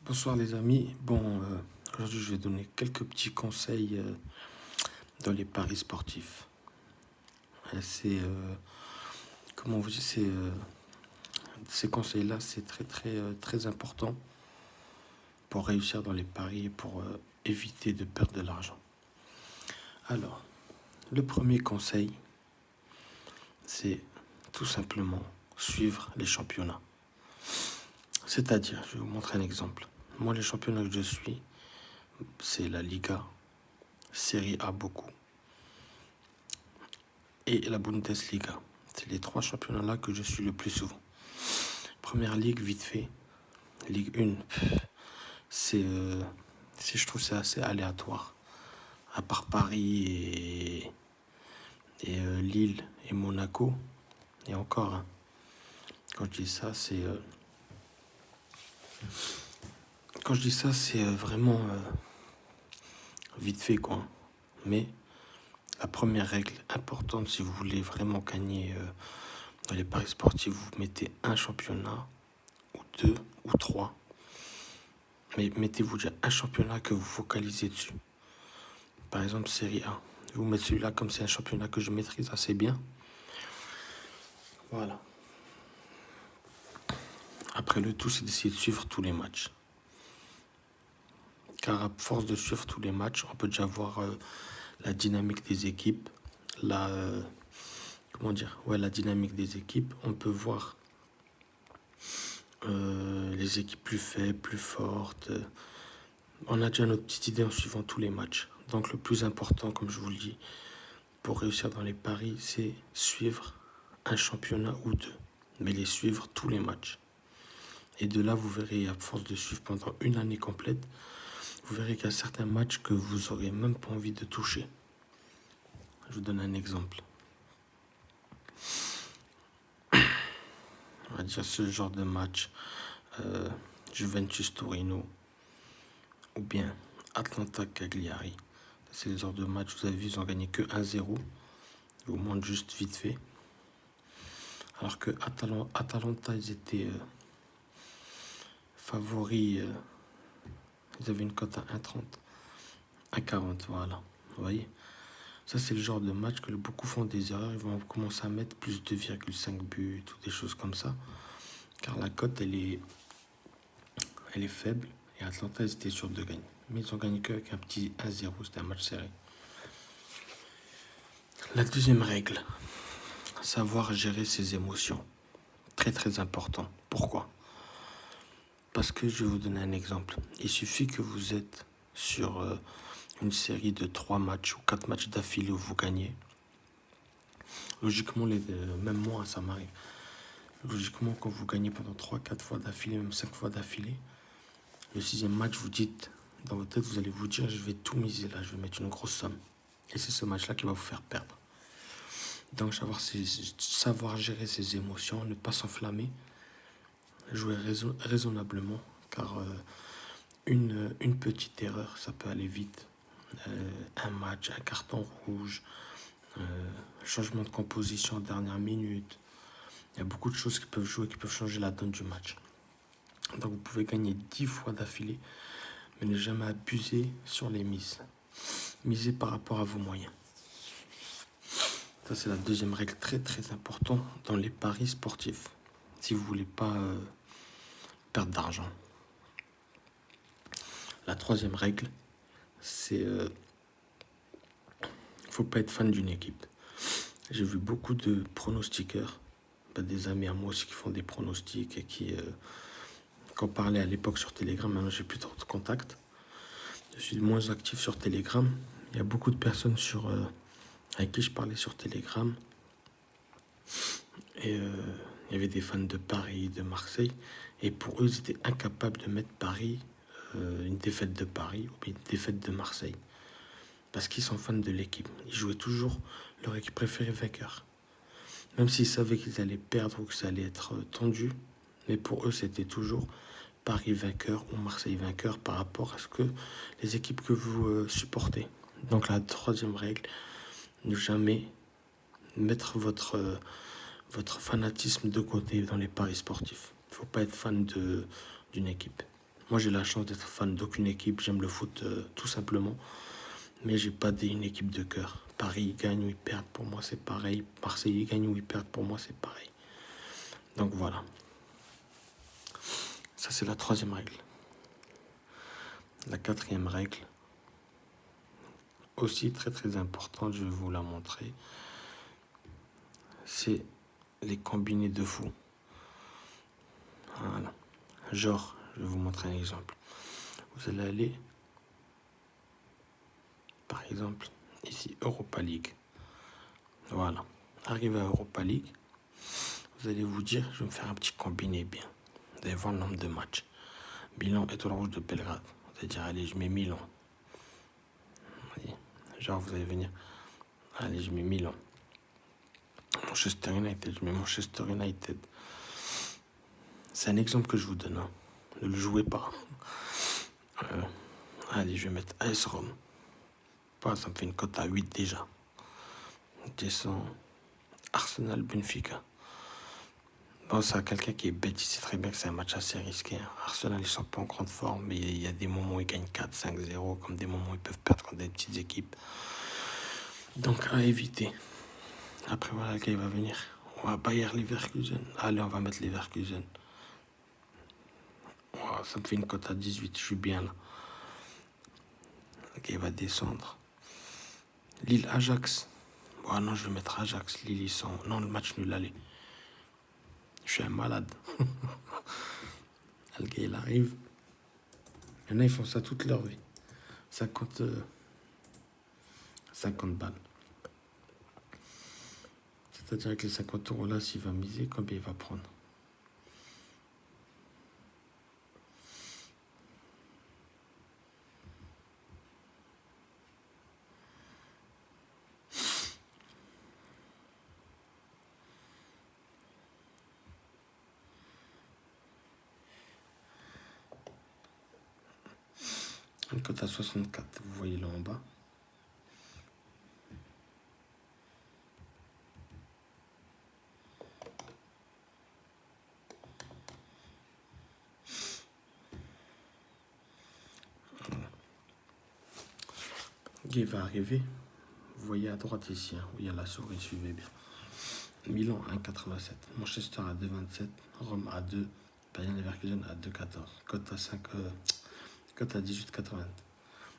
Bonsoir les amis. Aujourd'hui je vais donner quelques petits conseils dans les paris sportifs. Comment vous dire, ces conseils-là, c'est très important pour réussir dans les paris et pour éviter de perdre de l'argent. Alors, le premier conseil, c'est tout simplement suivre les championnats. C'est-à-dire, je vais vous montrer un exemple. Moi, les championnats que je suis, c'est la Liga, Serie A beaucoup, et la Bundesliga. C'est les trois championnats-là que je suis le plus souvent. Première ligue, vite fait. Ligue 1, je trouve c'est assez aléatoire. À part Paris et Lille et Monaco. Et encore, hein. Quand je dis ça, c'est vraiment vite fait, quoi. Mais la première règle importante, si vous voulez vraiment gagner dans les paris sportifs, vous mettez un championnat, ou deux, ou trois. Mais mettez-vous déjà un championnat que vous focalisez dessus. Par exemple, Série A. Je vais vous mettre celui-là comme c'est un championnat que je maîtrise assez bien. Voilà. Après, le tout, c'est d'essayer de suivre tous les matchs. Car à force de suivre tous les matchs, on peut déjà voir la dynamique des équipes. La dynamique des équipes. On peut voir les équipes plus faibles, plus fortes. On a déjà notre petite idée en suivant tous les matchs. Donc le plus important, comme je vous le dis, pour réussir dans les paris, c'est suivre un championnat ou deux. Mais les suivre tous les matchs. Et de là, vous verrez, à force de suivre pendant une année complète, vous verrez qu'il y a certains matchs que vous n'aurez même pas envie de toucher. Je vous donne un exemple. On va dire ce genre de match, Juventus-Torino, ou bien Atlanta-Cagliari. C'est le genre de match, vous avez vu, ils ont gagné que 1-0. Je vous montre juste vite fait. Alors que Atalanta, ils étaient favoris. Ils avaient une cote à 1,30. 1,40, voilà. Vous voyez? Ça, c'est le genre de match que beaucoup font des erreurs. Ils vont commencer à mettre plus de 2,5 buts ou des choses comme ça. Car la cote, elle est faible. Et Atlanta, ils étaient sûrs de gagner. Mais ils ont gagné qu'avec un petit 1-0. C'était un match serré. La deuxième règle, savoir gérer ses émotions. Très, très important. Pourquoi? Parce que je vais vous donner un exemple. Il suffit que vous êtes sur une série de 3 matchs ou 4 matchs d'affilée où vous gagnez. Logiquement, même moi, ça m'arrive. Logiquement, quand vous gagnez pendant 3-4 fois d'affilée, même 5 fois d'affilée, le 6e match, vous dites, dans votre tête, vous allez vous dire, je vais tout miser là, je vais mettre une grosse somme. Et c'est ce match-là qui va vous faire perdre. Donc, savoir gérer ses émotions, ne pas s'enflammer, jouer raisonnablement, car une petite erreur, ça peut aller vite. Un match, un carton rouge, changement de composition en dernière minute. Il y a beaucoup de choses qui peuvent jouer, qui peuvent changer la donne du match. Donc vous pouvez gagner 10 fois d'affilée, mais ne jamais abuser sur les mises. Misez par rapport à vos moyens. Ça, c'est la deuxième règle très très importante dans les paris sportifs. Si vous ne voulez pas perdre d'argent. La troisième règle, c'est faut pas être fan d'une équipe. J'ai vu beaucoup de pronostiqueurs, des amis à moi aussi qui font des pronostics et qu'on parlait à l'époque sur Telegram. Maintenant, j'ai plus trop de contact. Je suis moins actif sur Telegram. Il y a beaucoup de personnes avec qui je parlais sur Telegram. Et il y avait des fans de Paris, de Marseille. Et pour eux, ils étaient incapables de mettre Paris, une défaite de Paris ou une défaite de Marseille. Parce qu'ils sont fans de l'équipe. Ils jouaient toujours leur équipe préférée vainqueur. Même s'ils savaient qu'ils allaient perdre ou que ça allait être tendu. Mais pour eux, c'était toujours Paris vainqueur ou Marseille vainqueur par rapport à ce que les équipes que vous supportez. Donc la troisième règle, ne jamais mettre votre fanatisme de côté dans les paris sportifs. Il ne faut pas être fan d'une équipe. Moi, j'ai la chance d'être fan d'aucune équipe. J'aime le foot tout simplement. Mais j'ai pas une équipe de cœur. Paris gagne ou ils perdent, pour moi c'est pareil. Marseille gagne ou ils perdent, pour moi c'est pareil. Donc voilà. Ça c'est la troisième règle. La quatrième règle, aussi très très importante, je vais vous la montrer. C'est les combinés de fou. Voilà. Genre, je vais vous montrer un exemple. Vous allez aller, par exemple, ici, Europa League. Voilà. Arrivé à Europa League, vous allez vous dire, je vais me faire un petit combiné bien. Vous allez voir le nombre de matchs. Milan, Étoile Rouge de Belgrade. Vous allez dire, allez, je mets Milan. Genre, vous allez venir, allez, je mets Milan. Manchester United, je mets Manchester United. C'est un exemple que je vous donne. Hein. Ne le jouez pas. Allez, je vais mettre AS Rome. Ça me fait une cote à 8 déjà. Je descends Arsenal Benfica. Bon, ça, quelqu'un qui est bête, il sait très bien que c'est un match assez risqué. Hein. Arsenal, ils sont pas en grande forme, mais il y a des moments où ils gagnent 4-5-0, comme des moments où ils peuvent perdre contre des petites équipes. Donc, à éviter. Après, voilà, le gars, il va venir. On va Bayer Leverkusen. Allez, on va mettre Leverkusen. Oh, ça me fait une cote à 18, je suis bien là. Ok, il va descendre. Lille Ajax. Oh non, je vais mettre Ajax. Lille, ils sont. Non, le match nul, allez. Je suis un malade. Le gars, il arrive. Il y en a, ils font ça toute leur vie. 50 balles. C'est-à-dire que les 50 euros là, s'il va miser, combien il va prendre? Une cote à 64, vous voyez là en bas. Il va arriver. Vous voyez à droite ici, hein, où il y a la souris, suivez bien. Milan 1,87, Manchester à 2,27, Rome à 2, Bayern Leverkusen à 2,14. Cote à 5, cote à 18,80.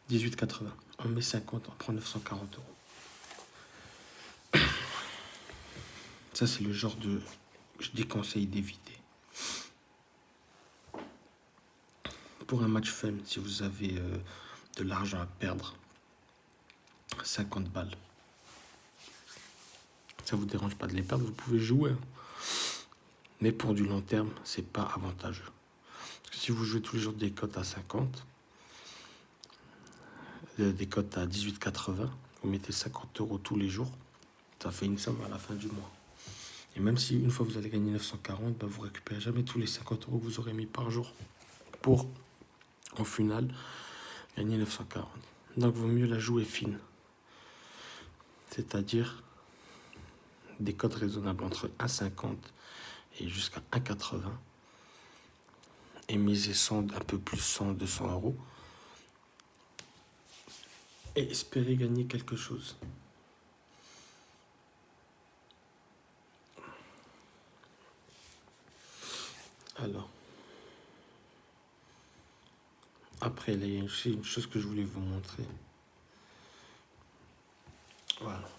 18,80. On met 50, on prend 940 euros. Ça, c'est le genre de. Je déconseille d'éviter. Pour un match fun, si vous avez de l'argent à perdre, 50 balles. Ça vous dérange pas de les perdre, vous pouvez jouer. Mais pour du long terme, c'est pas avantageux. Parce que si vous jouez tous les jours des cotes à 50, des cotes à 18,80, vous mettez 50 euros tous les jours, ça fait une somme à la fin du mois. Et même si une fois vous allez gagner 940, bah vous récupérez jamais tous les 50 euros que vous aurez mis par jour pour, au final, gagner 940. Donc, il vaut mieux la jouer fine. C'est-à-dire des cotes raisonnables entre 1,50 et jusqu'à 1,80 et miser 100, un peu plus 100, 200 euros et espérer gagner quelque chose. Alors, après, il y a aussi une chose que je voulais vous montrer. Voilà.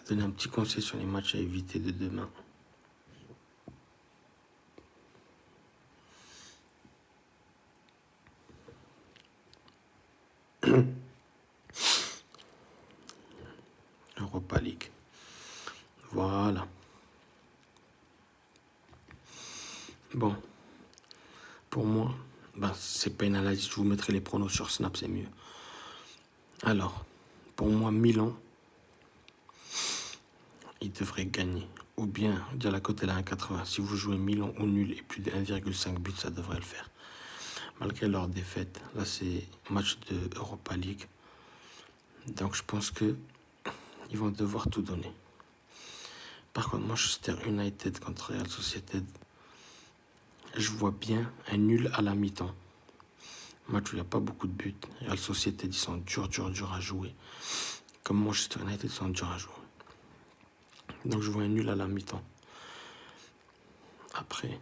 Donner un petit conseil sur les matchs à éviter de demain. Europa League. Voilà. Bon. Pour moi, c'est pas une analyse. Je vous mettrai les pronos sur Snap, c'est mieux. Alors, pour moi, Milan, il devrait gagner. Ou bien, dire la cote elle est à 1,80. Si vous jouez Milan ou nul et plus de 1,5 but, ça devrait le faire. Malgré leur défaite, là c'est match de Europa League. Donc je pense que ils vont devoir tout donner. Par contre, Manchester United contre Real Sociedad, je vois bien un nul à la mi-temps. Match où il n'y a pas beaucoup de buts. Real Sociedad, ils sont durs à jouer. Comme Manchester United, ils sont durs à jouer. Donc je vois un nul à la mi-temps. Après,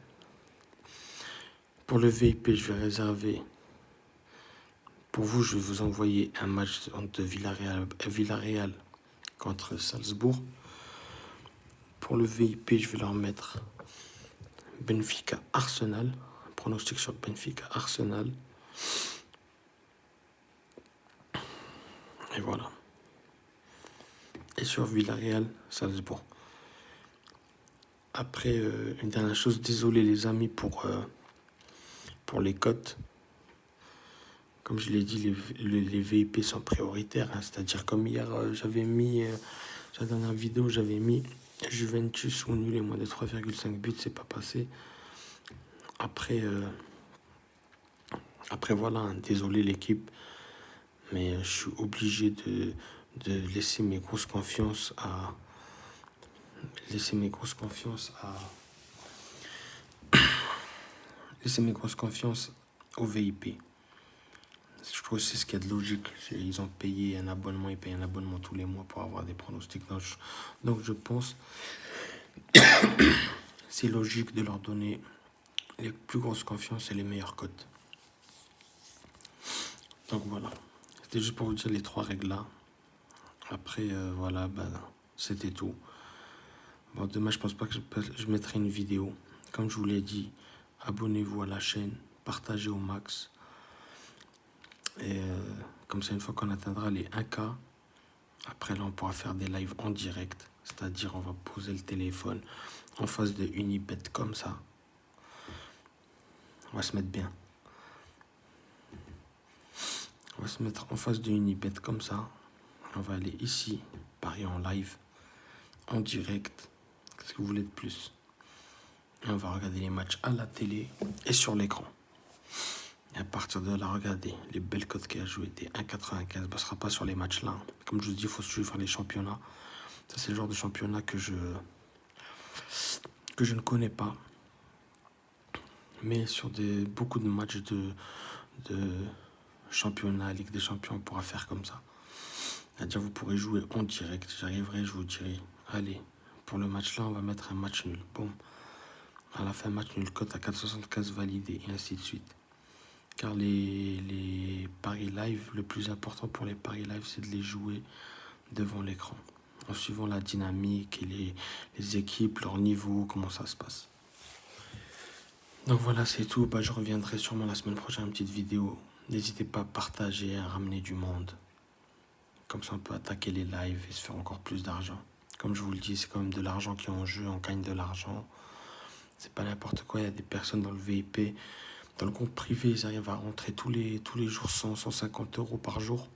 pour le VIP, je vais réserver. Pour vous, je vais vous envoyer un match entre Villarreal contre Salzbourg. Pour le VIP, je vais leur mettre Benfica Arsenal. Pronostic sur Benfica Arsenal. Et voilà. Et sur Villarreal Salzbourg. Après, une dernière chose, désolé les amis pour les cotes. Comme je l'ai dit, les VIP sont prioritaires. Hein. C'est-à-dire comme hier, j'avais mis, la dernière vidéo, j'avais mis Juventus ou nul et moins de 3,5 buts, c'est pas passé. Après, voilà, hein, désolé l'équipe, mais je suis obligé de laisser mes grosses confiances à... Laisser mes grosses confiances au VIP. Je trouve que c'est ce qu'il y a de logique. Ils ont payé un abonnement, ils payent un abonnement tous les mois pour avoir des pronostics. Donc je pense c'est logique de leur donner les plus grosses confiances et les meilleures cotes. Donc voilà. C'était juste pour vous dire les 3 règles là. Après, voilà, c'était tout. Bon, demain, je pense pas que je mettrai une vidéo. Comme je vous l'ai dit, abonnez-vous à la chaîne, partagez au max. Et comme ça, une fois qu'on atteindra les 1K, après là, on pourra faire des lives en direct. C'est-à-dire, on va poser le téléphone en face de Unibet comme ça. On va se mettre bien. On va se mettre en face de Unibet comme ça. On va aller ici, parier en live, en direct. Qu'est-ce que vous voulez de plus? Et on va regarder les matchs à la télé et sur l'écran. Et à partir de là, regardez les belles cotes qu'il a joué des 1,95. Ce ne sera pas sur les matchs là. Comme je vous dis, il faut suivre les championnats. Ça, c'est le genre de championnat que je ne connais pas. Mais sur beaucoup de matchs de championnat, Ligue des Champions, on pourra faire comme ça. C'est-à-dire, vous pourrez jouer en direct. J'arriverai, je vous dirai, allez, pour le match là, on va mettre un match nul. Boum. À la fin, match nul, cote à 4,75 validé, et ainsi de suite. Car les paris live, le plus important pour les paris live, c'est de les jouer devant l'écran, en suivant la dynamique et les équipes, leur niveau, comment ça se passe. Donc voilà, c'est tout. Je reviendrai sûrement la semaine prochaine, une petite vidéo. N'hésitez pas à partager, à ramener du monde. Comme ça, on peut attaquer les lives et se faire encore plus d'argent. Comme je vous le dis, c'est quand même de l'argent qui est en jeu, on gagne de l'argent. C'est pas n'importe quoi, il y a des personnes dans le VIP, dans le compte privé, ils arrivent à rentrer tous les jours 100, 150 euros par jour.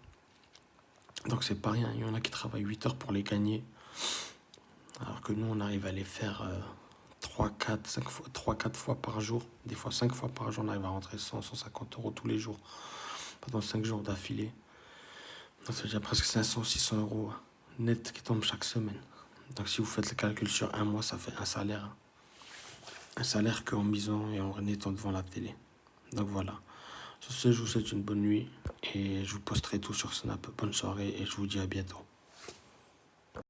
Donc c'est pas rien, il y en a qui travaillent 8 heures pour les gagner. Alors que nous, on arrive à les faire 3-4 fois par jour. Des fois 5 fois par jour, on arrive à rentrer 100, 150 euros tous les jours. Pendant 5 jours d'affilée. Donc c'est déjà presque 500, 600 euros net qui tombent chaque semaine. Donc si vous faites le calcul sur un mois, ça fait un salaire. Un salaire qu'en misant et en étant devant la télé. Donc voilà. Sur ce, je vous souhaite une bonne nuit et je vous posterai tout sur Snap. Bonne soirée et je vous dis à bientôt.